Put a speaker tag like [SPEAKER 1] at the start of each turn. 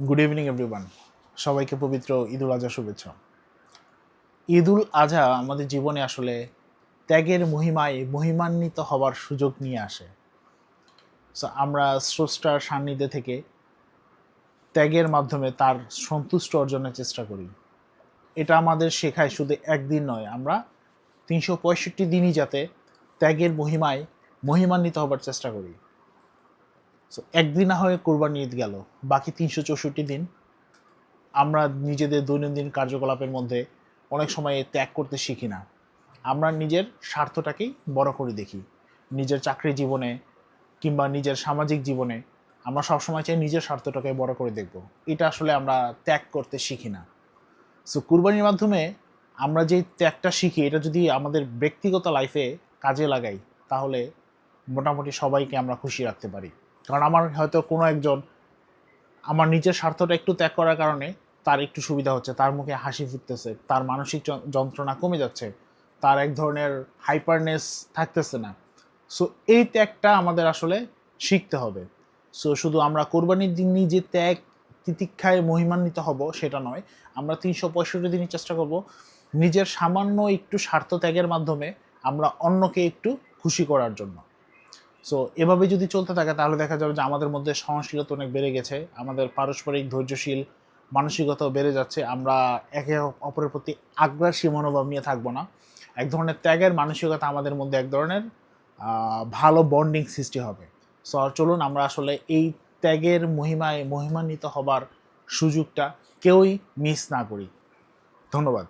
[SPEAKER 1] Good evening everyone. সবাইকে পবিত্র ঈদুল আজহা শুভেচ্ছা। ঈদুল আজহা আমাদের জীবনে আসলে ত্যাগের মহিমায় মহিমান্বিত হবার সুযোগ নিয়ে আসে। সো আমরা স্রষ্টার সান্নিধ্যে থেকে ত্যাগের মাধ্যমে তার সন্তুষ্ট অর্জনের চেষ্টা করি। এটা আমাদের শেখায় শুধু একদিন নয়, আমরা 365 দিনই যাতে ত্যাগের মহিমায় মহিমান্বিত হবার চেষ্টা করি। সো একদিন না হয়ে কোরবানি ঈদ গেল, বাকি 364 দিন আমরা নিজেদের দৈনন্দিন কার্যকলাপের মধ্যে অনেক সময় ত্যাগ করতে শিখি না। আমরা নিজের স্বার্থটাকেই বড় করে দেখি। নিজের চাকরি জীবনে কিংবা নিজের সামাজিক জীবনে আমরা সবসময় চাই নিজের স্বার্থটাকে বড় করে দেখব। এটা আসলে আমরা ত্যাগ করতে শিখি না। সো কুরবানির মাধ্যমে আমরা যে ত্যাগটা শিখি, এটা যদি আমাদের ব্যক্তিগত লাইফে কাজে লাগাই, তাহলে মোটামুটি সবাইকে আমরা খুশি রাখতে পারি। কারণ আমার হয়তো কোনো একজন আমার নিজের স্বার্থটা একটু ত্যাগ করার কারণে তার একটু সুবিধা হচ্ছে, তার মুখে হাসি ফুটতেছে, তার মানসিক যন্ত্রণা কমে যাচ্ছে, তার এক ধরনের হাইপারনেস থাকতেছে না। সো এই ত্যাগটা আমাদের আসলে শিখতে হবে। সো শুধু আমরা কোরবানির দিন যে ত্যাগ তিতিক্ষায় মহিমান্বিত হব সেটা নয়, আমরা 365 দিনই চেষ্টা করব নিজের সামান্য একটু স্বার্থ ত্যাগের মাধ্যমে আমরা অন্যকে একটু খুশি করার জন্য। সো এভাবে যদি চলতে থাকে তাহলে দেখা যাবে যে আমাদের মধ্যে সহনশীলতা অনেক বেড়ে গেছে, আমাদের পারস্পরিক ধৈর্যশীল মানসিকতাও বেড়ে যাচ্ছে, আমরা একে অপরের প্রতি আগ্রাসী মনোভাব নিয়ে থাকবো না। এক ধরনের ত্যাগের মানসিকতা আমাদের মধ্যে এক ধরনের ভালো বন্ডিং সৃষ্টি হবে। সো চলুন আমরা আসলে এই ত্যাগের মহিমায় মহিমান্বিত হবার সুযোগটা কেউই মিস না করি। ধন্যবাদ।